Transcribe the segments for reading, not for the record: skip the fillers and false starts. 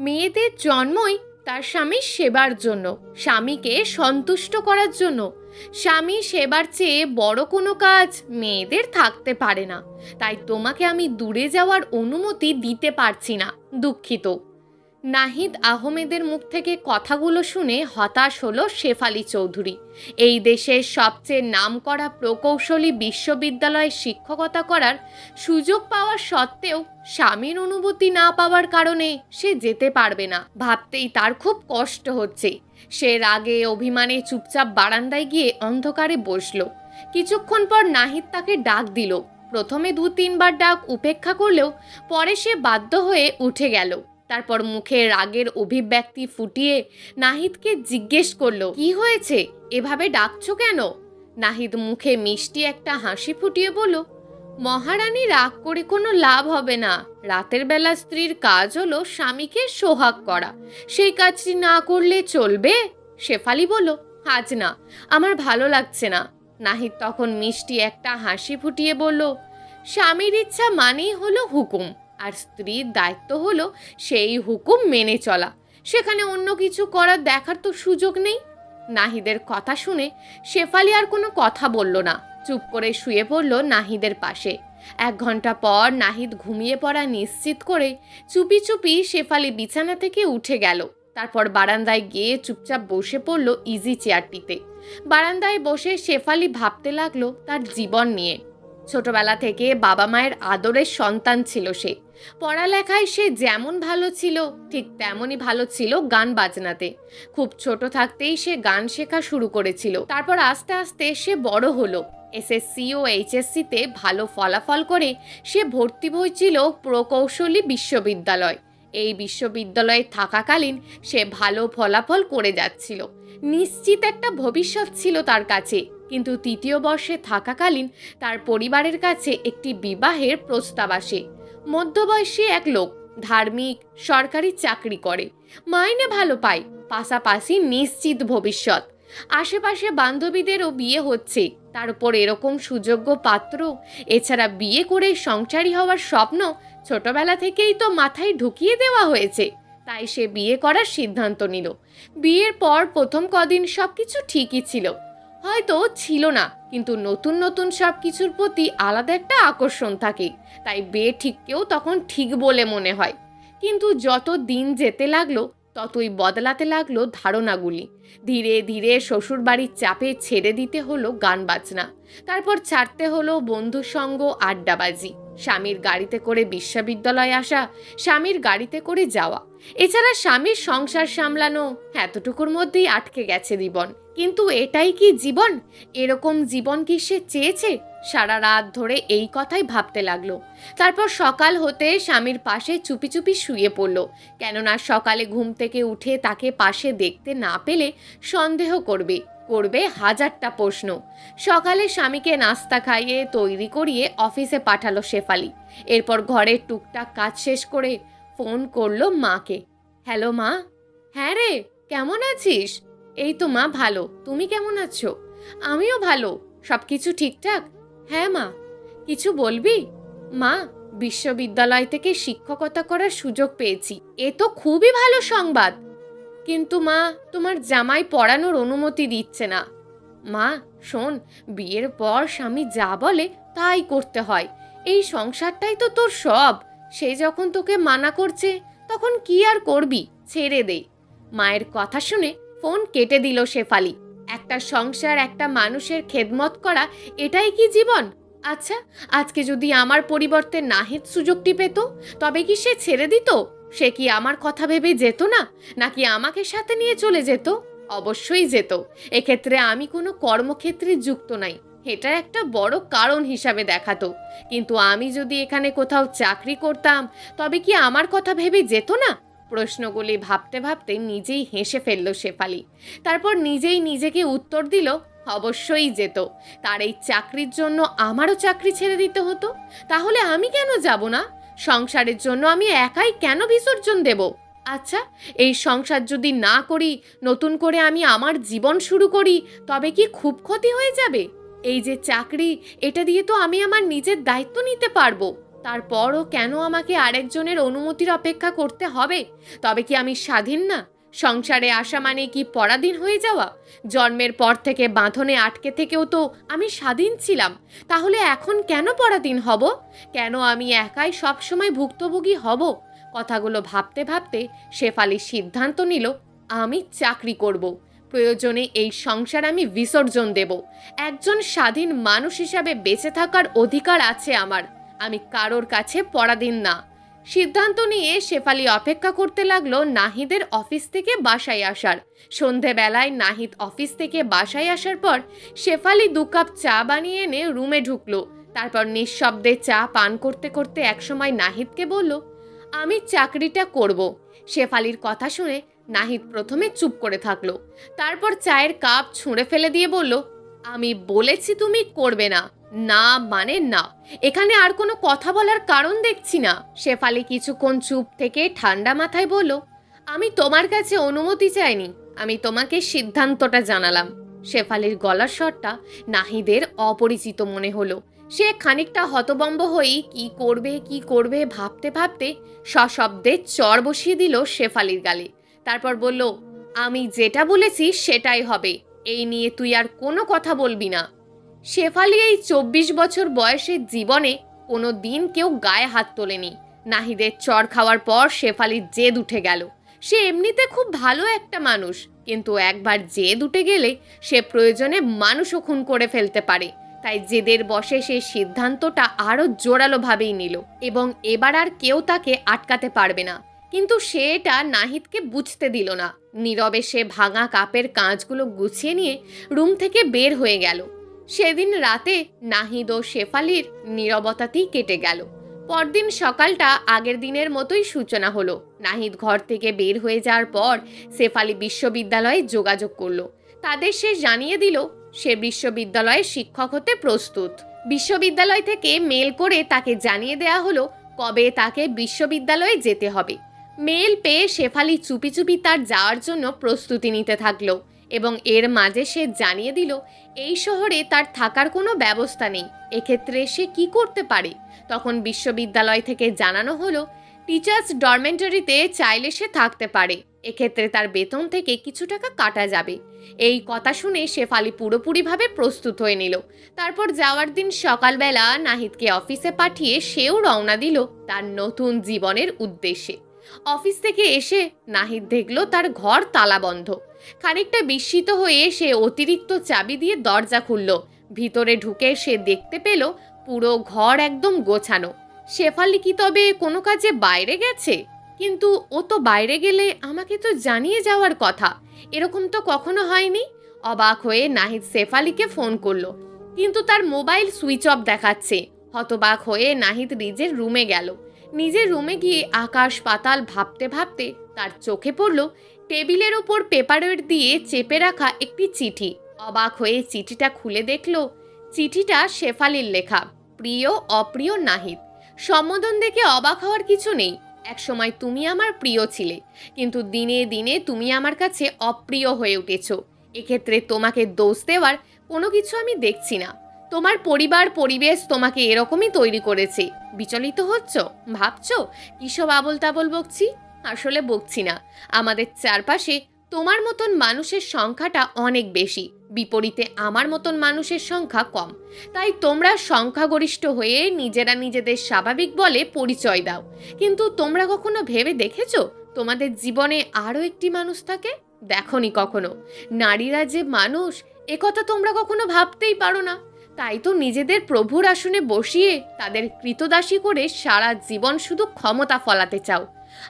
মেয়েদের জন্মই তার স্বামীর সেবার জন্য, স্বামীকে সন্তুষ্ট করার জন্য। স্বামী সেবার চেয়ে বড় কোনো কাজ মেয়েদের থাকতে পারে না। তাই তোমাকে আমি দূরে যাওয়ার অনুমতি দিতে পারছি না, দুঃখিত। নাহিদ আহমেদের মুখ থেকে কথাগুলো শুনে হতাশ হলো শেফালি চৌধুরী। এই দেশের সবচেয়ে নামকরা প্রকৌশলী বিশ্ববিদ্যালয়ে শিক্ষকতা করার সুযোগ পাওয়ার সত্ত্বেও স্বামীর অনুমতি না পাওয়ার কারণে সে যেতে পারবে না ভাবতেই তার খুব কষ্ট হচ্ছে। সে রাগে অভিমানে চুপচাপ বারান্দায় গিয়ে অন্ধকারে বসলো। কিছুক্ষণ পর নাহিদ তাকে ডাক দিল। প্রথমে 2-3 বার ডাক উপেক্ষা করলেও পরে সে বাধ্য হয়ে উঠে গেল। তারপর মুখে রাগের অভিব্যক্তি ফুটিয়ে নাহিদকে জিজ্ঞেস করলো, কি হয়েছে, এভাবে ডাকছো কেন? নাহিদ মুখে মিষ্টি একটা হাসি ফুটিয়ে বলল, মহারানী, রাগ করে কোনো লাভ হবে না। রাতের বেলা স্ত্রীর কাজ হলো স্বামীকে সোহাগ করা, সেই কাজটি না করলে চলবে? শেফালি বলল, আজ না, আমার ভালো লাগছে না। নাহিদ তখন মিষ্টি একটা হাসি ফুটিয়ে বলল, স্বামীর ইচ্ছা মানেই হলো হুকুম, আর স্ত্রীর দায়িত্ব হলো সেই হুকুম মেনে চলা। সেখানে অন্য কিছু করার দেখার তো সুযোগ নেই। নাহিদের কথা শুনে শেফালি আর কোনো কথা বলল না, চুপ করে শুয়ে পড়ল নাহিদের পাশে। 1 ঘন্টা পর নাহিদ ঘুমিয়ে পড়া নিশ্চিত করে চুপি চুপি শেফালি বিছানা থেকে উঠে গেল। তারপর বারান্দায় গিয়ে চুপচাপ বসে পড়ল ইজি চেয়ারটিতে। বারান্দায় বসে শেফালি ভাবতে লাগলো তার জীবন নিয়ে। ছোটবেলা থেকে বাবা মায়ের আদরের সন্তান ছিল সে। পড়ালেখায় সে যেমন ভালো ছিল, ঠিক তেমনই ভালো ছিল গান বাজনাতে। খুব ছোট থাকতেই সে গান শেখা শুরু করেছিল। তারপর আস্তে আস্তে সে বড় হলো। এসএসসি ও এইচএসসিতে ভালো ফলাফল করে সে ভর্তি হয়েছিল প্রকৌশলী বিশ্ববিদ্যালয়। এই বিশ্ববিদ্যালয়ে থাকাকালীন সে ভালো ফলাফল করে যাচ্ছিল। নিশ্চিত একটা ভবিষ্যৎ ছিল তার কাছে। কিন্তু 3য় বর্ষে থাকাকালীন তার পরিবারের কাছে একটি বিবাহের প্রস্তাব আসে। মধ্যবয়সী এক লোক, ধার্মিক, সরকারি চাকরি করে, মাইনে ভালো পায়, পাশাপাশি নিশ্চিত ভবিষ্যৎ। আশেপাশে বান্ধবীদেরও বিয়ে হচ্ছে, তার উপর এরকম সুযোগ্য পাত্র। এছাড়া বিয়ে করে সংসারী হওয়ার স্বপ্ন ছোটবেলা থেকেই তো মাথায় ঢুকিয়ে দেওয়া হয়েছে। তাই সে বিয়ে করার সিদ্ধান্ত নিল। বিয়ের পর প্রথম কদিন সবকিছু ঠিকই ছিল, হয়তো ছিল না, কিন্তু নতুন নতুন সব কিছুর প্রতি আলাদা একটা আকর্ষণ থাকে। তাই বিয়ে ঠিককেও তখন ঠিক বলে মনে হয়। কিন্তু যত দিন যেতে লাগলো ততই বদলাতে লাগলো ধারণাগুলি। ধীরে ধীরে শ্বশুরবাড়ির চাপে ছেড়ে দিতে হলো গান বাজনা। তারপর ছাড়তে হলো বন্ধুর সঙ্গ, আড্ডাবাজি। স্বামীর গাড়িতে করে বিশ্ববিদ্যালয়ে আসা, স্বামীর গাড়িতে করে যাওয়া, এছাড়া স্বামীর সংসার সামলানো, এতটুকুর মধ্যেই আটকে গেছে জীবন। কিন্তু এটাই কি জীবন? এরকম জীবন কি সে চেয়েছে? সারা রাত ধরে এই কথাই ভাবতে লাগলো। তারপর সকাল হতে স্বামীর পাশে চুপি চুপি শুয়ে পড়ল। কেননা সকালে ঘুম থেকে উঠে তাকে পাশে দেখতে না পেলে সন্দেহ করবে 1000টা প্রশ্ন। সকালে স্বামীকে নাস্তা খাইয়ে তৈরি করিয়ে অফিসে পাঠালো শেফালি। এরপর ঘরের টুকটাক কাজ শেষ করে ফোন করলো মাকে। হ্যালো মা। হ্যাঁ রে, কেমন আছিস? এই তো মা, ভালো। তুমি কেমন আছো? আমিও ভালো। সব কিছু ঠিকঠাক? হ্যাঁ মা। কিছু বলবি? মা, বিশ্ববিদ্যালয় থেকে শিক্ষকতা করার সুযোগ পেয়েছি। এ তো খুবই ভালো সংবাদ। কিন্তু মা, তোমার জামাই পড়ানোর অনুমতি দিচ্ছে না। মা শোন, বিয়ের পর স্বামী যা বলে তাই করতে হয়। এই সংসারটাই তো তোর সব। সে যখন তোকে মানা করছে তখন কি আর করবি, ছেড়ে দে। মায়ের কথা শুনে ফোন কেটে দিল শেফালি। একটা সংসার, একটা মানুষের খেদমত করা, এটাই কি জীবন? আচ্ছা, আজকে যদি আমার পরিবর্তে নাহিদ সুযোগটি পেত, তবে কি সে ছেড়ে দিত? সে কি আমার কথা ভেবে যেত না, নাকি আমাকে সাথে নিয়ে চলে যেত? অবশ্যই যেত। এক্ষেত্রে আমি কোনো কর্মক্ষেত্রে যুক্ত নাই, এটা একটা বড় কারণ হিসাবে দেখাতো। কিন্তু আমি যদি এখানে কোথাও চাকরি করতাম, তবে কি আমার কথা ভেবে যেত না? প্রশ্নগুলি ভাবতে ভাবতে নিজেই হেসে ফেলল শেফালি। তারপর নিজেই নিজেকে উত্তর দিল, অবশ্যই যেত। তার এই চাকরির জন্য আমারও চাকরি ছেড়ে দিতে হতো। তাহলে আমি কেন যাব না? সংসারের জন্য আমি একাই কেন বিসর্জন দেব? আচ্ছা, এই সংসার যদি না করি, নতুন করে আমি আমার জীবন শুরু করি, তবে কি খুব ক্ষতি হয়ে যাবে? এই যে চাকরি, এটা দিয়ে তো আমি আমার নিজের দায়িত্ব নিতে পারবো। তারপরও কেন আমাকে আরেকজনের অনুমতির অপেক্ষা করতে হবে? তবে কি আমি স্বাধীন না? সংসারে আসা মানে কি পরাধীন হয়ে যাওয়া? জন্মের পর থেকে বাঁধনে আটকে থেকেও তো আমি স্বাধীন ছিলাম। তাহলে এখন কেন পরাধীন হব? কেন আমি একাই সবসময় ভুক্তভোগী হব? কথাগুলো ভাবতে ভাবতে শেফালি সিদ্ধান্ত নিল, আমি চাকরি করব। প্রয়োজনে এই সংসার আমি বিসর্জন দেব। একজন স্বাধীন মানুষ হিসাবে বেঁচে থাকার অধিকার আছে আমার। আমি কারোর কাছে পরাধীন না। সিদ্ধান্ত নিয়ে শেফালি অপেক্ষা করতে লাগলো নাহিদের অফিস থেকে বাসায় আসার। সন্ধেবেলায় নাহিদ অফিস থেকে বাসায় আসার পর শেফালি 2 কাপ চা বানিয়ে এনে রুমে ঢুকলো। তারপর নিঃশব্দে চা পান করতে করতে একসময় নাহিদকে বলল, আমি চাকরিটা করব। শেফালির কথা শুনে নাহিদ প্রথমে চুপ করে থাকলো। তারপর চায়ের কাপ ছুঁড়ে ফেলে দিয়ে বলল, আমি বলেছি তুমি করবে না। না মানে না। এখানে আর কোনো কথা বলার কারণ দেখছি না। শেফালি কিছুক্ষণ চুপ থেকে ঠান্ডা মাথায় বলল, আমি তোমার কাছে অনুমতি চাইনি, আমি তোমাকে সিদ্ধান্তটা জানালাম। শেফালির গলার স্বরটা নাহিদের অপরিচিত মনে হলো। সে খানিকটা হতবম্ব হয়েই কি করবে ভাবতে ভাবতে সশব্দে চড় বসিয়ে দিল শেফালির গালে। তারপর বলল, আমি যেটা বলেছি সেটাই হবে। এই নিয়ে তুই আর কোনো কথা বলবি না। শেফালি এই 24 বছর বয়সের জীবনে কোনো দিন কেউ গায়ে হাত তোলেনি। নাহিদের চড় খাওয়ার পর শেফালির জেদ উঠে গেল। সে এমনিতে খুব ভালো একটা মানুষ, কিন্তু একবার জেদ উঠে গেলে সে প্রয়োজনে মানুষও খুন করে ফেলতে পারে। তাই জেদের বশে সে সিদ্ধান্তটা আরও জোরালোভাবেই নিল এবং এবার আর কেউ তাকে আটকাতে পারবে না। কিন্তু সে এটা নাহিদকে বুঝতে দিল না। নীরবে সে ভাঙা কাপের কাঁচগুলো গুছিয়ে নিয়ে রুম থেকে বের হয়ে গেল। সেদিন রাতে নাহিদ ও শেফালির নীরবতাতেই কেটে গেল। পরদিন সকালটা আগের দিনের মতোই সূচনা হলো। নাহিদ ঘর থেকে বের হয়ে যাওয়ার পর শেফালি বিশ্ববিদ্যালয়ে যোগাযোগ করলো। তাদের সে জানিয়ে দিল সে বিশ্ববিদ্যালয়ে শিক্ষক হতে প্রস্তুত। বিশ্ববিদ্যালয় থেকে মেল করে তাকে জানিয়ে দেয়া হলো কবে তাকে বিশ্ববিদ্যালয়ে যেতে হবে। মেল পেয়ে শেফালি চুপি চুপি তার যাওয়ার জন্য প্রস্তুতি নিতে থাকলো এবং এর মাঝে সে জানিয়ে দিল এই শহরে তার থাকার কোনো ব্যবস্থা নেই। এক্ষেত্রে সে কি করতে পারে? তখন বিশ্ববিদ্যালয় থেকে জানানো হলো টিচার্স ডরমেন্টারিতে চাইলে সে থাকতে পারে। এক্ষেত্রে তার বেতন থেকে কিছু টাকা কাটা যাবে। এই কথা শুনে শেফালি পুরোপুরিভাবে প্রস্তুত হয়ে নিল। তারপর যাওয়ার দিন সকালবেলা নাহিদকে অফিসে পাঠিয়ে সেও রওনা দিল তার নতুন জীবনের উদ্দেশ্যে। অফিস থেকে এসে নাহিদ দেখল তার ঘর তালাবন্ধ। খানিকটা বিস্মিত হয়ে সে অতিরিক্ত চাবি দিয়ে দরজা খুলল। ভিতরে ঢুকে সে দেখতে পেল পুরো ঘর একদম গোছানো। শেফালি কি তবে কোনো কাজে বাইরে গেছে? কিন্তু ও তো বাইরে গেলে আমাকে তো জানিয়ে যাওয়ার কথা। এরকম তো কখনো হয়নি। অবাক হয়ে নাহিদ শেফালিকে ফোন করলো, কিন্তু তার মোবাইল সুইচ অফ দেখাচ্ছে। হতবাক হয়ে নাহিদ নিজের রুমে গেল। নিজের রুমে গিয়ে আকাশ পাতাল ভাবতে ভাবতে তার চোখে পড়ল টেবিলের ওপর পেপারওয়েট দিয়ে চেপে রাখা একটি চিঠি। অবাক হয়ে চিঠিটা খুলে দেখল চিঠিটা শেফালির লেখা, প্রিয় অপ্রিয় নাহিদ। সম্বোধন দেখে অবাক হওয়ার কিছু নেই। একসময় তুমি আমার প্রিয় ছিলে, কিন্তু দিনে দিনে তুমি আমার কাছে অপ্রিয় হয়ে উঠেছ। এক্ষেত্রে তোমাকে দোষ দেওয়ার কোনো কিছু আমি দেখছি না। তোমার পরিবার পরিবেশ তোমাকে এরকমই তৈরি করেছে। বিচলিত হচ্ছ, ভাবছো কিসব আবল তাবল বকছি। আসলে বকছি না। আমাদের চারপাশে তোমার মতন মানুষের সংখ্যাটা অনেক বেশি, বিপরীতে আমার মতন মানুষের সংখ্যা কম। তাই তোমরা সংখ্যাগরিষ্ঠ হয়ে নিজেরা নিজেদের স্বাভাবিক বলে পরিচয় দাও, কিন্তু তোমরা কখনো ভেবে দেখেছো তোমাদের জীবনে আরও একটি মানুষ থাকে? দেখনি কখনো। নারীরা যে মানুষ একথা তোমরা কখনো ভাবতেই পারো না। তাই তো নিজেদের প্রভুর আসনে বসিয়ে তাদের কৃতদাসী করে সারা জীবন শুধু ক্ষমতা ফলাতে চাও।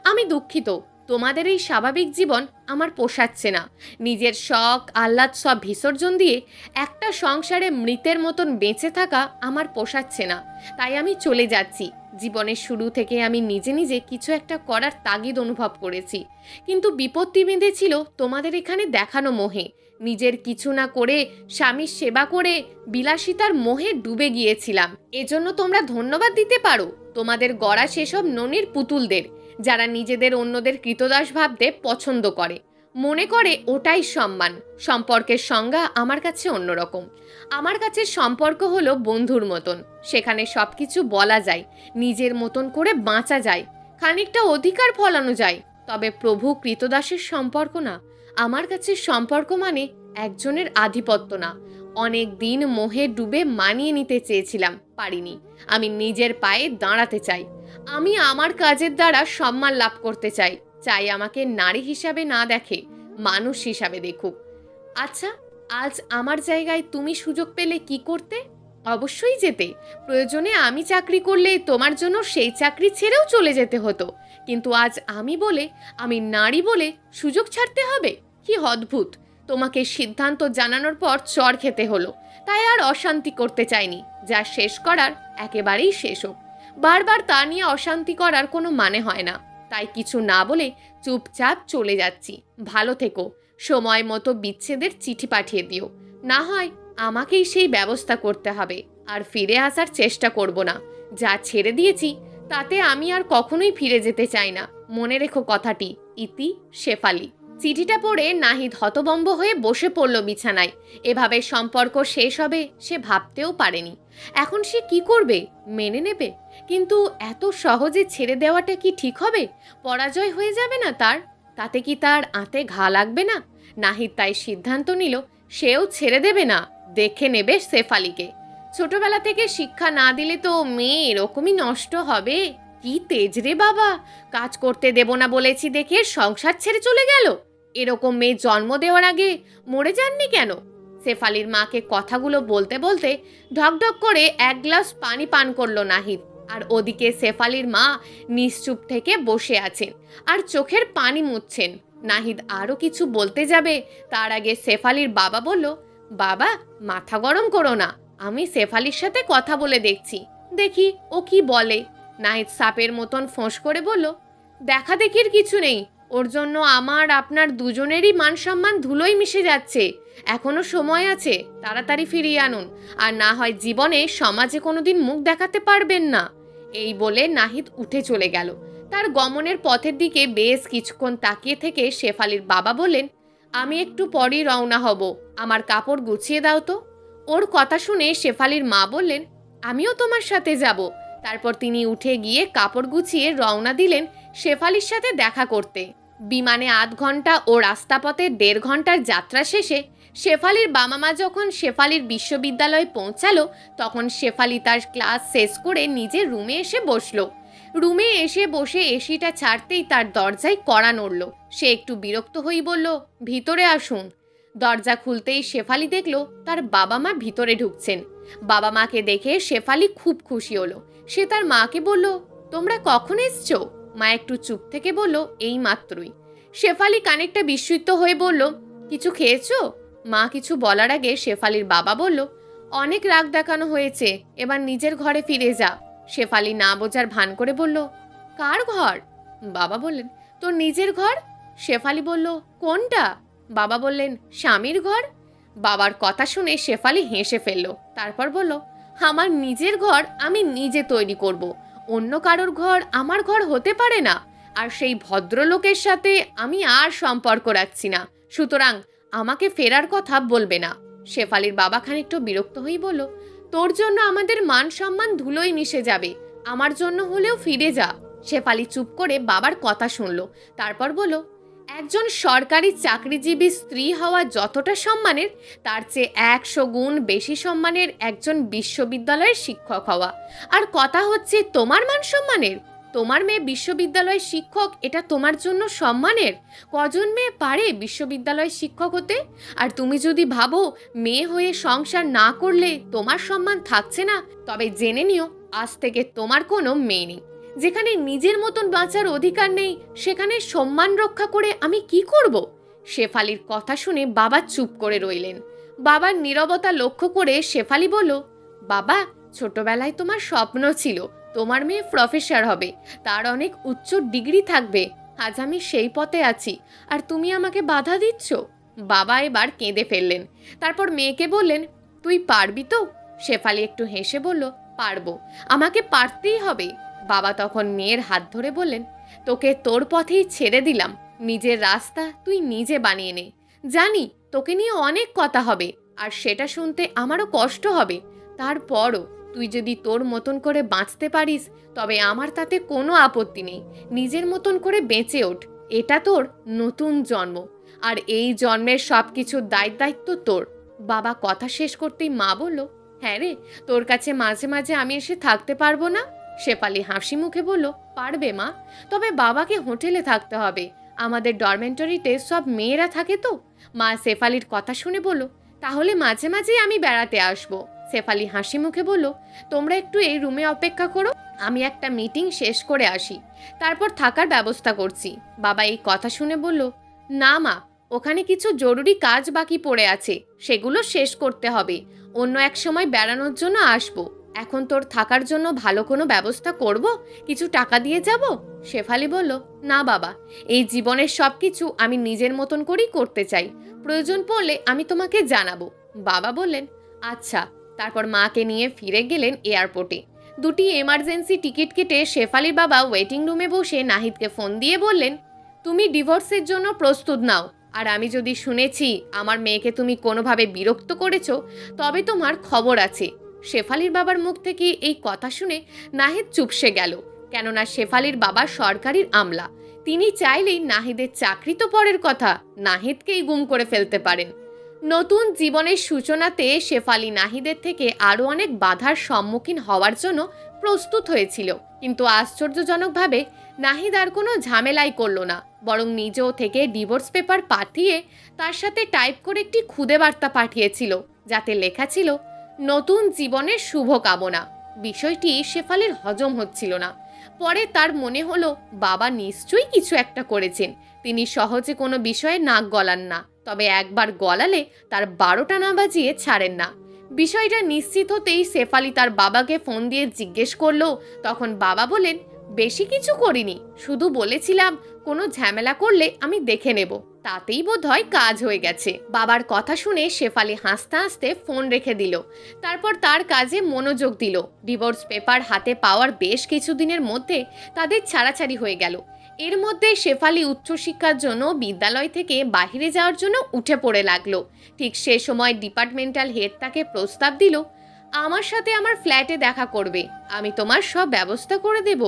আমি দুঃখিত, তোমাদের এই স্বাভাবিক জীবন আমার পোষাচ্ছে না। নিজের শখ আহ্লাদ সব বিসর্জন দিয়ে একটা সংসারে মৃতের মতন বেঁচে থাকা আমার পোষাচ্ছে না। তাই আমি চলে যাচ্ছি। জীবনের শুরু থেকে আমি নিজে নিজে কিছু একটা করার তাগিদ অনুভব করেছি, কিন্তু বিপত্তি বেঁধেছিল তোমাদের এখানে দেখানো মোহে। নিজের কিছু না করে স্বামীর সেবা করে বিলাসিতার মোহে ডুবে গিয়েছিলাম। এজন্য তোমরা ধন্যবাদ দিতে পারো তোমাদের গড়া সেসব ননির পুতুলদের, যারা নিজেদের অন্যদের কৃতদাস ভাবতে পছন্দ করে। মনে করে ওটাই সম্মান। সম্পর্কের সংজ্ঞা আমার কাছে অন্যরকম। আমার কাছে সম্পর্ক হলো বন্ধুর মতন। সেখানে সব কিছু বলা যায়, নিজের মতন করে বাঁচা যায়, খানিকটা অধিকার ফলানো যায়। তবে প্রভু কৃতদাসের সম্পর্ক না। আমার কাছে সম্পর্ক মানে একজনের আধিপত্য না। অনেক দিন মোহে ডুবে মানিয়ে নিতে চেয়েছিলাম, পারিনি। আমি নিজের পায়ে দাঁড়াতে চাই। আমি আমার কাজের দ্বারা সম্মান লাভ করতে চাই। চাই আমাকে নারী হিসাবে না দেখে, মানুষ হিসাবে দেখুক। আচ্ছা, আজ আমার জায়গায় তুমি সুযোগ পেলে কি করতে? অবশ্যই যেতে। প্রয়োজনে আমি চাকরি করলে তোমার জন্য সেই চাকরি ছেড়েও চলে যেতে হতো। কিন্তু আজ আমি বলে, আমি নারী বলে সুযোগ ছাড়তে হবে? কি অদ্ভুত! তোমাকে সিদ্ধান্ত জানানোর পর চর খেতে হলো। তাই আর অশান্তি করতে চাইনি। যা শেষ করার একেবারেই শেষ হোক। বারবার তা নিয়ে অশান্তি করার কোনো মানে হয় না। তাই কিছু না বলে চুপচাপ চলে যাচ্ছি। ভালো থেকো। সময় মতো বিচ্ছেদের চিঠি পাঠিয়ে দিও। না হয় আমাকেই সেই ব্যবস্থা করতে হবে। আর ফিরে আসার চেষ্টা করব না। যা ছেড়ে দিয়েছি তাতে আমি আর কখনোই ফিরে যেতে চাই না। মনে রেখো কথাটি। ইতি, শেফালি। চিঠিটা পড়ে নাহিদ হতভম্ব হয়ে বসে পড়ল বিছানায়। এভাবে সম্পর্ক শেষ হবে সে ভাবতেও পারেনি। এখন সে কি করবে? মেনে নেবে? কিন্তু এত সহজে ছেড়ে দেওয়াটা কি ঠিক হবে? পরাজয় হয়ে যাবে না তার? তাতে কি তার আঁতে ঘা লাগবে না? নাহিদ তাই সিদ্ধান্ত নিল সেও ছেড়ে দেবে না, দেখে নেবে শেফালিকে। ছোটবেলা থেকে শিক্ষা না দিলে তো মেয়ে এরকমই নষ্ট হবে। কি তেজ রে বাবা! কাজ করতে দেব না বলেছি দেখে সংসার ছেড়ে চলে গেল। এরকম মেয়ে জন্ম দেওয়ার আগে মরে যাননি কেন? শেফালির মাকে কথাগুলো বলতে বলতে ঢকঢক করে এক গ্লাস পানি পান করলো নাহিদ। আর ওদিকে শেফালির মা নিশ্চুপ থেকে বসে আছেন আর চোখের পানি মুছছেন। নাহিদ আরও কিছু বলতে যাবে, তার আগে শেফালির বাবা বলল, বাবা, মাথা গরম করো না। আমি শেফালির সাথে কথা বলে দেখছি, দেখি ও কি বলে। নাহিদ সাপের মতন ফোঁস করে বলল, দেখা দেখির কিছু নেই। ওর জন্য আমার আপনার দুজনেরই মান সম্মান ধুলোয় মিশে যাচ্ছে। এখনো সময় আছে, তাড়াতাড়ি ফিরিয়ে আনুন। আর না হয় জীবনে সমাজে কোনোদিন মুখ দেখাতে পারবেন না। এই বলে নাহিদ উঠে চলে গেল। তার গমনের পথের দিকে বেশ কিছুক্ষণ তাকিয়ে থেকে শেফালির বাবা বললেন, আমি একটু পরই রওনা হব, আমার কাপড় গুছিয়ে দাও তো। ওর কথা শুনে শেফালির মা বললেন, আমিও তোমার সাথে যাব। তারপর তিনি উঠে গিয়ে কাপড় গুছিয়ে রওনা দিলেন শেফালির সাথে দেখা করতে। বিমানে ৮ ঘন্টা ও রাস্তাপথে ১.৫ ঘন্টার যাত্রা শেষে শেফালির বাবা মা যখন শেফালির বিশ্ববিদ্যালয়ে পৌঁছালো, তখন শেফালি তার ক্লাস শেষ করে নিজের রুমে এসে বসলো। রুমে এসে বসে এসিটা ছাড়তেই তার দরজায় কড়া নড়ল। সে একটু বিরক্ত হয়ে বলল, ভিতরে আসুন। দরজা খুলতেই শেফালি দেখল তার বাবা মা ভিতরে ঢুকছেন। বাবা মাকে দেখে শেফালি খুব খুশি হলো। সে তার মাকে বলল, তোমরা কখন এসছো? মা একটু চুপ থেকে বলল, এই মাত্রই। শেফালি খানিকটা বিস্মিত হয়ে বলল, কিছু খেয়েছো? মা কিছু বলার আগে শেফালির বাবা বলল, অনেক রাগ দেখানো হয়েছে, এবার নিজের ঘরে ফিরে যা। শেফালি না বোঝার ভান করে বলল, কার ঘর? বাবা বললেন, তোর নিজের ঘর। শেফালি বলল, কোনটা? বাবা বললেন, স্বামীর ঘর। বাবার কথা শুনে শেফালি হেসে ফেলল। তারপর বলল, আমার নিজের ঘর আমি নিজে তৈরি করব। অন্য কারোর ঘর আমার ঘর হতে পারে না। আর সেই ভদ্রলোকের সাথে আমি আর সম্পর্ক রাখছি না, সুতরাং আমাকে ফেরার কথা বলবে না। শেফালির বাবা খানিকটা বিরক্ত হয়ে বলল, তোর জন্য আমাদের মান সম্মান ধুলোয় মিশে যাবে, আমার জন্য হলেও ফিরে যা। শেফালি চুপ করে বাবার কথা শুনল। তারপর বলল, একজন সরকারি চাকরিজীবী স্ত্রী হওয়া যতটা সম্মানের, তার চেয়ে ১০০ গুণ বেশি সম্মানের একজন বিশ্ববিদ্যালয়ের শিক্ষক হওয়া। আর কথা হচ্ছে তোমার মান সম্মানের। তোমার মেয়ে বিশ্ববিদ্যালয়ের শিক্ষক, এটা তোমার জন্য সম্মানের? কজন মেয়ে পারে বিশ্ববিদ্যালয়ের শিক্ষক হতে? আর তুমি যদি ভাবো মেয়ে হয়ে সংসার না করলে তোমার সম্মান থাকছে না, তবে জেনে নিও আজ থেকে তোমার কোনো মেয়ে নেই। যেখানে নিজের মতন বাঁচার অধিকার নেই, সেখানে সম্মান রক্ষা করে আমি কি করব? শেফালির কথা শুনে বাবা চুপ করে রইলেন। বাবার নীরবতা লক্ষ্য করে শেফালি বলল, বাবা, ছোটবেলায় তোমার স্বপ্ন ছিল তোমার মেয়ে প্রফেসর হবে, তার অনেক উচ্চ ডিগ্রি থাকবে। আজ আমি সেই পথে আছি, আর তুমি আমাকে বাধা দিচ্ছ। বাবা এবার কেঁদে ফেললেন। তারপর মেয়েকে বললেন, তুই পারবি তো? শেফালি একটু হেসে বলল, পারবো, আমাকে পারতেই হবে। বাবা তখন মেয়ের হাত ধরে বললেন, তোকে তোর পথেই ছেড়ে দিলাম, নিজের রাস্তা তুই নিজে বানিয়ে নে। জানি তোকে নিয়ে অনেক কথা হবে, আর সেটা শুনতে আমারও কষ্ট হবে। তারপরও তুই যদি তোর মতন করে বাঁচতে পারিস তবে আমার তাতে কোনো আপত্তি নেই। নিজের মতন করে বেঁচে ওঠ। এটা তোর নতুন জন্ম, আর এই জন্মের সব কিছুর দায়িত্ব তোর। বাবা কথা শেষ করতেই মা বলল, হ্যাঁ রে, তোর কাছে মাঝে মাঝে আমি এসে থাকতে পারবো না? শেফালি হাসি মুখে বলল, পারবে মা, তবে বাবাকে হোটেলে থাকতে হবে। আমাদের ডরমেন্টরিতে সব মেয়েরা থাকে তো। মা শেফালির কথা শুনে বলল, তাহলে মাঝে মাঝেই আমি বেড়াতে আসবো। শেফালি হাসি মুখে বলল, তোমরা একটু এই রুমে অপেক্ষা করো, আমি একটা মিটিং শেষ করে আসি, তারপর থাকার ব্যবস্থা করছি। বাবা এই কথা শুনে বলল, না মা, ওখানে কিছু জরুরি কাজ বাকি পড়ে আছে, সেগুলো শেষ করতে হবে। অন্য এক সময় বেড়ানোর জন্য আসবো। এখন তোর থাকার জন্য ভালো কোনো ব্যবস্থা করব, কিছু টাকা দিয়ে যাব। শেফালি বলল, না বাবা, এই জীবনের সব কিছু আমি নিজের মতন করেই করতে চাই। প্রয়োজন পড়লে আমি তোমাকে জানাবো। বাবা বললেন, আচ্ছা। তারপর মাকে নিয়ে ফিরে গেলেন এয়ারপোর্টে। দুটি এমার্জেন্সি টিকিট কেটে শেফালির বাবা ওয়েটিং রুমে বসে নাহিদকে ফোন দিয়ে বললেন, তুমি ডিভোর্সের জন্য প্রস্তুত নাও, আর আমি যদি শুনেছি আমার মেয়েকে তুমি কোনোভাবে বিরক্ত করেছো, তবে তোমার খবর আছে। শেফালির বাবার মুখ থেকে এই কথা শুনে নাহিদ চুপসে গেল, কেননা শেফালির বাবা সরকারির আমলা। তিনি চাইলেই নাহিদের চাকরি তো পরের কথা, নাহিদকেই গুম করে ফেলতে পারেন। নতুন জীবনের সূচনাতে শেফালি নাহিদের থেকে আরও অনেক বাধার সম্মুখীন হওয়ার জন্য প্রস্তুত হয়েছিল, কিন্তু আশ্চর্যজনকভাবে নাহিদ আর কোনো ঝামেলাই করল না, বরং নিজেও থেকে ডিভোর্স পেপার পাঠিয়ে তার সাথে টাইপ করে একটি খুদে বার্তা পাঠিয়েছিল, যাতে লেখা ছিল, নতুন জীবনের শুভকামনা। বিষয়টি শেফালির হজম হচ্ছিল না। পরে তার মনে হলো বাবা নিশ্চয়ই কিছু একটা করেছেন। তিনি সহজে কোনো বিষয়ে নাক গলান না, তবে একবার গলালে তার 12টা না বাজিয়ে ছাড়েন না। বিষয়টা নিশ্চিত হতেই শেফালি তার বাবাকে ফোন দিয়ে জিজ্ঞেস করলো। তখন বাবা বলেন, বেশি কিছু করিনি, শুধু বলেছিলাম কোনো ঝামেলা করলে আমি দেখে নেব, তাতেই বোধহয় কাজ হয়ে গেছে। বাবার কথা শুনে শেফালি হাসতে হাসতে ফোন রেখে দিল। তারপর তার কাজে মনোযোগ দিল। ডিভোর্স পেপার হাতে পাওয়ার বেশ কিছুদিনের মধ্যে তাদের ছাড়াছাড়ি হয়ে গেল। এর মধ্যে শেফালি উচ্চশিক্ষার জন্য বিদ্যালয় থেকে বাইরে যাওয়ার জন্য উঠে পড়ে লাগলো। ঠিক সে সময় ডিপার্টমেন্টাল হেড তাকে প্রস্তাব দিল, আমার সাথে আমার ফ্ল্যাটে দেখা করবে, আমি তোমার সব ব্যবস্থা করে দেব।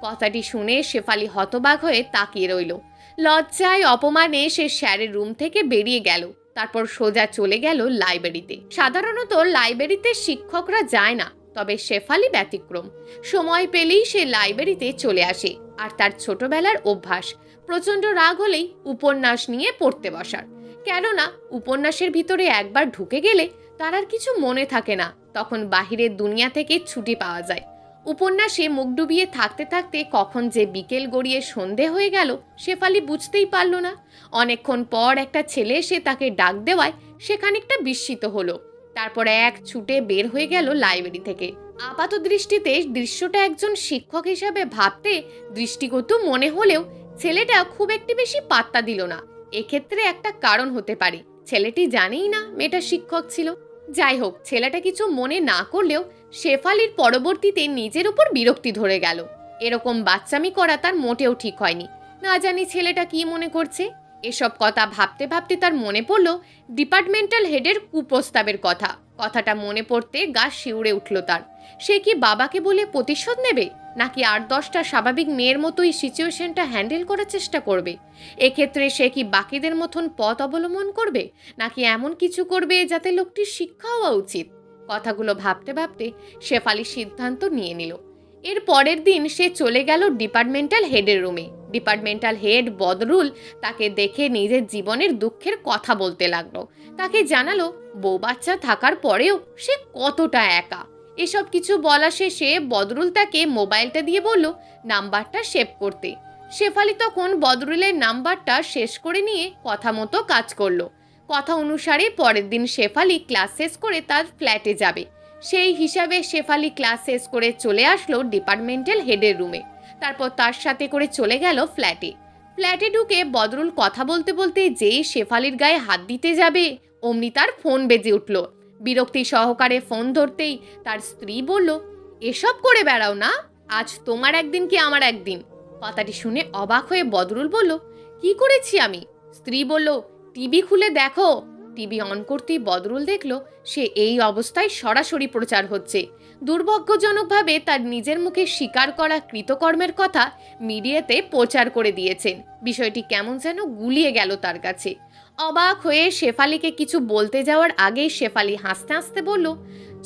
কথাটি শুনে শেফালি হতবাক হয়ে তাকিয়ে রইল। লজ্জায় অপমানে সে স্যারের রুম থেকে বেরিয়ে গেল। তারপর সোজা চলে গেল লাইব্রেরিতে। সাধারণত লাইব্রেরিতে শিক্ষকরা যায় না, তবে শেফালি ব্যতিক্রম। সময় পেলেই সে লাইব্রেরিতে চলে আসে, আর তার ছোটবেলার অভ্যাস, প্রচণ্ড রাগ হলেই উপন্যাস নিয়ে পড়তে বসার। কেননা উপন্যাসের ভিতরে একবার ঢুকে গেলে তার আর কিছু মনে থাকে না, তখন বাহিরের দুনিয়া থেকে ছুটি পাওয়া যায়। উপন্যাসে মুখ ডুবিয়ে থাকতে থাকতে কখন যে বিকেল গড়িয়ে সন্ধে হয়ে গেল শেফালি বুঝতেই পারল না। অনেকক্ষণ পর একটা ছেলে এসে তাকে ডাক দেওয়ায় সে খানিকটা বিস্মিত হলো। তারপর এক ছুটে বের হয়ে গেল লাইব্রেরি থেকে। আপাত দৃষ্টিতে দৃশ্যটা একজন শিক্ষক হিসাবে ভাবতে দৃষ্টিগত মনে হলেও ছেলেটা খুব একটি বেশি পাত্তা দিল না। এক্ষেত্রে একটা কারণ হতে পারে, ছেলেটি জানেই না মেয়েটা শিক্ষক ছিল। যাই হোক, ছেলেটা কিছু মনে না করলেও শেফালির পরবর্তীতে নিজের উপর বিরক্তি ধরে গেল। এরকম বাচ্চামি করা তার মোটেও ঠিক হয়নি। না জানি ছেলেটা কি মনে করছে। এসব কথা ভাবতে ভাবতে তার মনে পড়ল ডিপার্টমেন্টাল হেডের কুপ্রস্তাবের কথা। কথাটা মনে পড়তে গা শিউরে উঠল তার। সে কি বাবাকে বলে প্রতিশোধ নেবে, নাকি 8-10টা স্বাভাবিক মেয়ের মতোই সিচুয়েশনটা হ্যান্ডেল করার চেষ্টা করবে? এক্ষেত্রে সে কি বাকিদের মতন পথ অবলম্বন করবে, নাকি এমন কিছু করবে যাতে লোকটির শিক্ষা হওয়া উচিত? কথাগুলো ভাবতে ভাবতে শেফালি সিদ্ধান্ত নিয়ে নিল। এর পরের দিন সে চলে গেল ডিপার্টমেন্টাল হেডের রুমে। ডিপার্টমেন্টাল হেড বদরুল তাকে দেখে নিজের জীবনের দুঃখের কথা বলতে লাগলো। তাকে জানালো বউ বাচ্চা থাকার পরেও সে কতটা একা। এসব কিছু বলা শেষে বদরুল তাকে মোবাইলটা দিয়ে বলল নাম্বারটা সেভ করতে। শেফালি তখন বদরুলের নাম্বারটা শেষ করে নিয়ে কথা মতো কাজ করলো। কথা অনুসারে পরের দিন শেফালি ক্লাস শেষ করে তার ফ্ল্যাটে যাবে। সেই হিসাবে শেফালি ক্লাস শেষ করে চলে আসলো ডিপার্টমেন্টাল হেডের রুমে। তারপর তার সাথে করে চলে গেল ফ্ল্যাটে। ফ্ল্যাটে ঢুকে বদরুল কথা বলতে বলতে যেই শেফালির গায়ে হাত দিতে যাবে অমনি তার ফোন বেজে উঠল। বিরক্তি সহকারে ফোন ধরতেই তার স্ত্রী বলল, এসব করে বেড়াও না, আজ তোমার একদিন কি আমার একদিন? কথাটি শুনে অবাক হয়ে বদরুল বলল, কি করেছি আমি? স্ত্রী বলল, টিভি খুলে দেখো। টিভি অন করতেই বদরুল দেখল সে এই অবস্থায় সরাসরি প্রচার হচ্ছে। দুর্ভাগ্যজনকভাবে তার নিজের মুখে স্বীকার করা কৃতকর্মের কথা মিডিয়াতে প্রচার করে দিয়েছেন। বিষয়টি কেমন যেন গুলিয়ে গেল তার কাছে। অবাক হয়ে শেফালিকে কিছু বলতে যাওয়ার আগেই শেফালি হাসতে হাসতে বলল,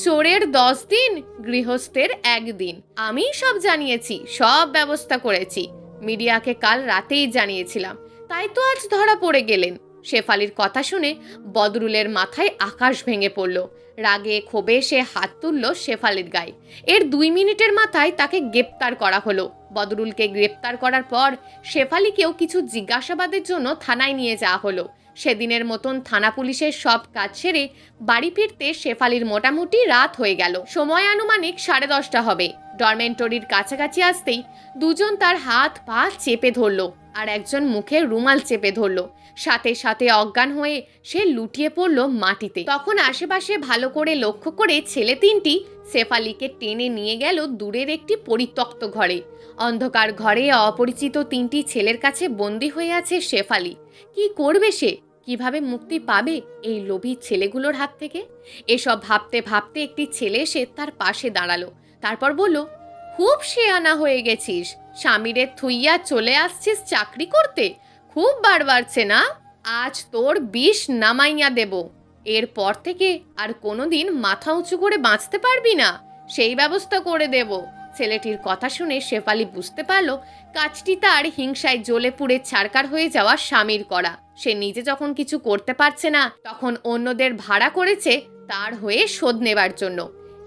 চোরের 10 দিন, গৃহস্থের 1 দিন। আমিই সব জানিয়েছি, সব ব্যবস্থা করেছি। মিডিয়াকে কাল রাতেই জানিয়েছিলাম, তাই তো আজ ধরা পড়ে গেলেন। শেফালির কথা শুনে বদরুলের মাথায় আকাশ ভেঙে পড়ল। রাগে ক্ষোভে সে হাত তুলল শেফালির গায়ে। এর 2 মিনিটের মাথায় তাকে গ্রেপ্তার করা হলো। বদরুলকে গ্রেপ্তার করার পর শেফালিকেও কিছু জিজ্ঞাসাবাদের জন্য থানায় নিয়ে যাওয়া হলো। সেদিনের মতন থানা পুলিশের সব কাজ সেরে বাড়ি ফিরতে শেফালির মোটামুটি রাত হয়ে গেল। সময় আনুমানিক 10:30 হবে। ডরমেন্টরির কাছাকাছি আসতেই দুজন তার হাত পা চেপে ধরল, আর একজন মুখে রুমাল চেপে ধরল। সাথে সাথে অজ্ঞান হয়ে সে লুটিয়ে পড়ল মাটিতে। তখন আশেপাশে ভালো করে লক্ষ্য করে ছেলে 3টি শেফালিকে টেনে নিয়ে গেল দূরের একটি পরিত্যক্ত ঘরে। অন্ধকার ঘরে অপরিচিত 3টি ছেলের কাছে বন্দী হয়ে আছে শেফালি। কি করবে সে? কিভাবে মুক্তি পাবে এই লোভী ছেলেগুলোর হাত থেকে? এসব ভাবতে ভাবতে একটি ছেলে এসে তার পাশে দাঁড়ালো। তারপর বলল, খুব শেয়ানা হয়ে গেছিস, স্বামীরে থুইয়া চলে আসছিস চাকরি করতে। খুব বার বাড়ছে না? আজ তোর বিষ নামাইয়া দেব। এরপর থেকে আর কোনোদিন মাথা উঁচু করে বাঁচতে পারবি না, সেই ব্যবস্থা করে দেব। ছেলেটির কথা শুনে শেফালি বুঝতে পারল কাজটি তার হিংসায় জ্বলে পুড়ে ছারকার হয়ে যাওয়া স্বামীর করা। সে নিজে যখন কিছু করতে পারছে না, তখন অন্যদের ভাড়া করেছে তার হয়ে শোধ নেবার জন্য।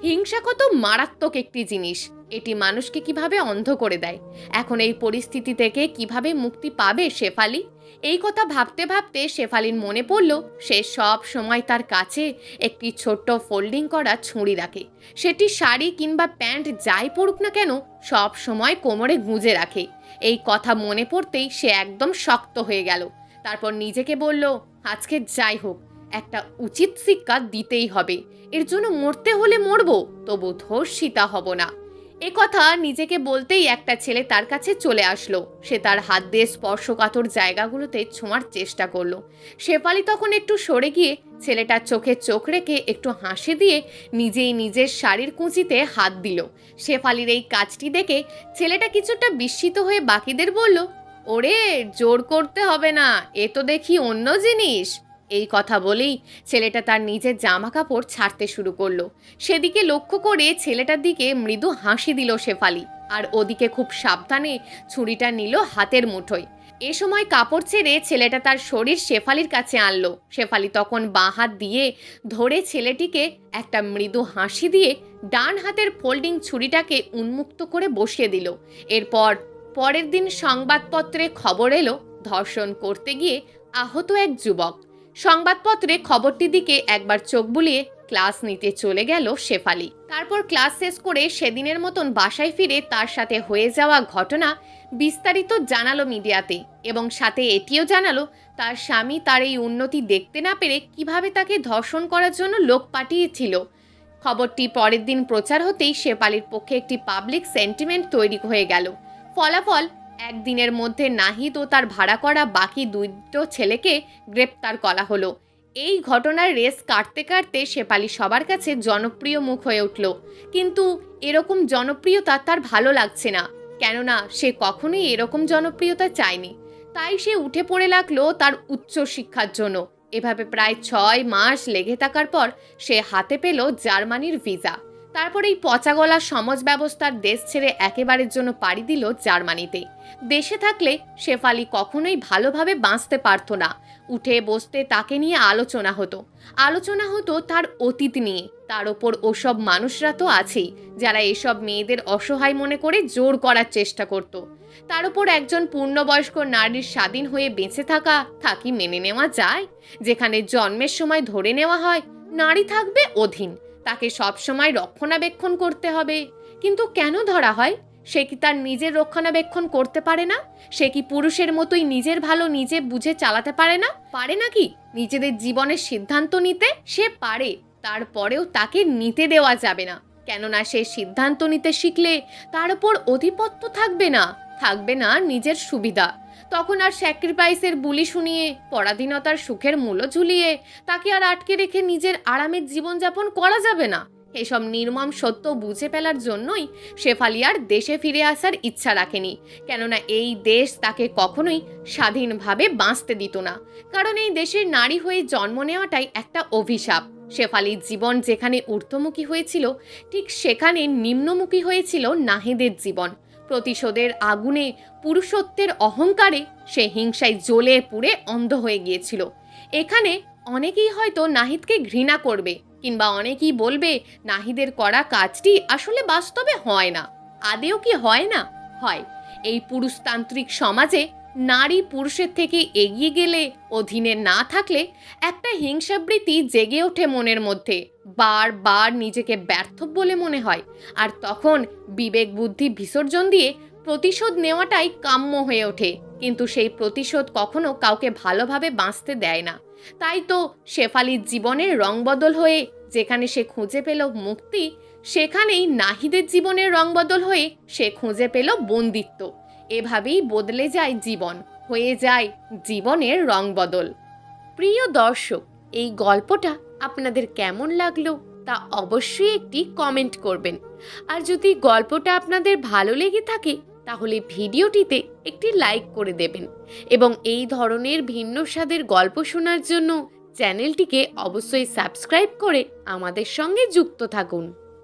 হিংসা কত মারাত্মক একটি জিনিস, এটি মানুষকে কিভাবে অন্ধ করে দেয়। এখন এই পরিস্থিতি থেকে কিভাবে মুক্তি পাবে শেফালি? এই কথা ভাবতে ভাবতে শেফালির মনে পড়ল সে সব সময় তার কাছে একটি ছোট্ট ফোল্ডিং করা ছুরি রাখে। সেটি শাড়ি কিংবা প্যান্ট যাই পরুক না কেন সব সময় কোমরে গুঁজে রাখে। এই কথা মনে পড়তেই সে একদম শক্ত হয়ে গেল। তারপর নিজেকে বলল, আজকে যাই হোক একটা উচিত শিক্ষা দিতেই হবে। এর জন্য মরতে হলে মরবো, তবু ধর্ষিতা হব না। এ কথা নিজেকে বলতেই একটা ছেলে তার কাছে চলে আসলো। সে তার হাত দিয়ে স্পর্শকাতর জায়গাগুলোতে ছোঁয়ার চেষ্টা করলো। শেফালি তখন একটু সরে গিয়ে ছেলেটার চোখে চোখ রেখে একটু হাসি দিয়ে নিজেই নিজের শাড়ির কুঁচিতে হাত দিল। শেফালির এই কাজটি দেখে ছেলেটা কিছুটা বিস্মিত হয়ে বাকিদের বলল, ওরে, জোর করতে হবে না, এ তো দেখি অন্য জিনিস। এই কথা বলেই ছেলেটা তার নিজের জামা কাপড় ছাড়তে শুরু করলো। সেদিকে লক্ষ্য করে ছেলেটার দিকে মৃদু হাসি দিল শেফালি, আর ওদিকে খুব সাবধানে ছুরিটা নিল হাতের মুঠোয়। এ সময় কাপড় ছেড়ে ছেলেটা তার শরীর শেফালির কাছে আনলো। শেফালি তখন বাঁ হাত দিয়ে ধরে ছেলেটিকে একটা মৃদু হাসি দিয়ে ডান হাতের ফোল্ডিং ছুরিটাকে উন্মুক্ত করে বসিয়ে দিল। এরপর পরের দিন সংবাদপত্রে খবর এলো ধর্ষণ করতে গিয়ে আহত এক যুবক। সংবাদপত্রে খবরটির দিকে একবার চোখ বুলিয়ে ক্লাস নিতে চলে গেল শেফালি। তারপর ক্লাস শেষ করে সেদিনের মতন বাসায় ফিরে তার সাথে হয়ে যাওয়া ঘটনা বিস্তারিত জানালো মিডিয়াতে, এবং সাথে এটিও জানালো তার স্বামী তার এই উন্নতি দেখতে না পেরে কিভাবে তাকে ধর্ষণ করার জন্য লোক পাঠিয়েছিল। খবরটি পরের দিন প্রচার হতেই শেফালির পক্ষে একটি পাবলিক সেন্টিমেন্ট তৈরি হয়ে গেল। ফলাফল, একদিনের মধ্যে নাহিদ ও তার ভাড়া করা বাকি 2 ছেলেকে গ্রেপ্তার করা হলো। এই ঘটনার রেস কাটতে কাটতে শেফালি সবার কাছে জনপ্রিয় মুখ হয়ে উঠল। কিন্তু এরকম জনপ্রিয়তা তার ভালো লাগছে না, কেননা সে কখনোই এরকম জনপ্রিয়তা চায়নি। তাই সে উঠে পড়ে লাগলো তার উচ্চ শিক্ষার জন্য। এভাবে প্রায় 6 মাস লেগে থাকার পর সে হাতে পেল জার্মানির ভিসা। তারপর এই পচাগলা সমাজ ব্যবস্থার দেশ ছেড়ে একেবারের জন্য পাড়ি দিল জার্মানিতে। দেশে থাকলে শেফালি কখনোই ভালোভাবে বাঁচতে পারত না। উঠে বসতে তাকে নিয়ে আলোচনা হতো তার অতীত নিয়ে। তার ওপর ওসব মানুষরা তো আছেই যারা এসব মেয়েদের অসহায় মনে করে জোর করার চেষ্টা করত। তার উপর একজন পূর্ণবয়স্ক নারীর স্বাধীন হয়ে বেঁচে থাকা কি মেনে নেওয়া যায়? যেখানে জন্মের সময় ধরে নেওয়া হয় নারী থাকবে অধীন, তাকে সবসময় রক্ষণাবেক্ষণ করতে হবে। কিন্তু কেন ধরা হয়? সে কি তার নিজের রক্ষণাবেক্ষণ করতে পারে না? সে কি পুরুষের মতোই নিজের ভালো নিজে বুঝে চালাতে পারে না? পারে নাকি নিজেদের জীবনের সিদ্ধান্ত নিতে? সে পারে, তারপরেও তাকে নিতে দেওয়া যাবে না, কেননা সে সিদ্ধান্ত নিতে শিখলে তার উপর আধিপত্য থাকবে না। থাকবে না নিজের সুবিধা। তখন আর স্যাক্রিফাইসের বুলি শুনিয়ে, পরাধীনতার সুখের মূল্য ঝুলিয়ে তাকে আর আটকে রেখে নিজের আরামের জীবনযাপন করা যাবে না। এসব নির্মম সত্য বুঝে ফেলার জন্যই শেফালি আর দেশে ফিরে আসার ইচ্ছা রাখেনি। কেননা এই দেশ তাকে কখনোই স্বাধীনভাবে বাঁচতে দিত না। কারণ এই দেশের নারী হয়ে জন্ম নেওয়াটাই একটা অভিশাপ। শেফালির জীবন যেখানে ঊর্ধ্বমুখী হয়েছিল, ঠিক সেখানে নিম্নমুখী হয়েছিল নাহিদের জীবন। প্রতিশোধের আগুনে, পুরুষত্বের অহংকারে সে হিংসায় জ্বলে পুড়ে অন্ধ হয়ে গিয়েছিল। এখানে অনেকেই হয়তো নাহিদকে ঘৃণা করবে, কিংবা অনেকেই বলবে নাহিদের করা কাজটি আসলে বাস্তবে হয় না। আদেও কি হয় না? হয়। এই পুরুষতান্ত্রিক সমাজে নারী পুরুষের থেকে এগিয়ে গেলে, অধীনে না থাকলে একটা হিংসাবৃত্তি জেগে ওঠে মনের মধ্যে। বারবার নিজেকে ব্যর্থ বলে মনে হয়। আর তখন বিবেক বুদ্ধি বিসর্জন দিয়ে প্রতিশোধ নেওয়াটাই কাম্য হয়ে ওঠে। কিন্তু সেই প্রতিশোধ কখনো কাউকে ভালোভাবে বাঁচতে দেয় না। তাই তো শেফালির জীবনের রং বদল হয়ে যেখানে সে খুঁজে পেল মুক্তি, সেখানেই নাহিদের জীবনের রং বদল হয়ে সে খুঁজে পেল বন্দিত্ব। এভাবেই বদলে যায় জীবন, হয়ে যায় জীবনের রং বদল। প্রিয় দর্শক, এই গল্পটা আপনাদের কেমন লাগলো তা অবশ্যই একটি কমেন্ট করবেন। আর যদি গল্পটা আপনাদের ভালো লেগে থাকে তাহলে ভিডিওটিতে একটি লাইক করে দেবেন, এবং এই ধরনের ভিন্ন স্বাদের গল্প শোনার জন্য চ্যানেলটিকে অবশ্যই সাবস্ক্রাইব করে আমাদের সঙ্গে যুক্ত থাকুন।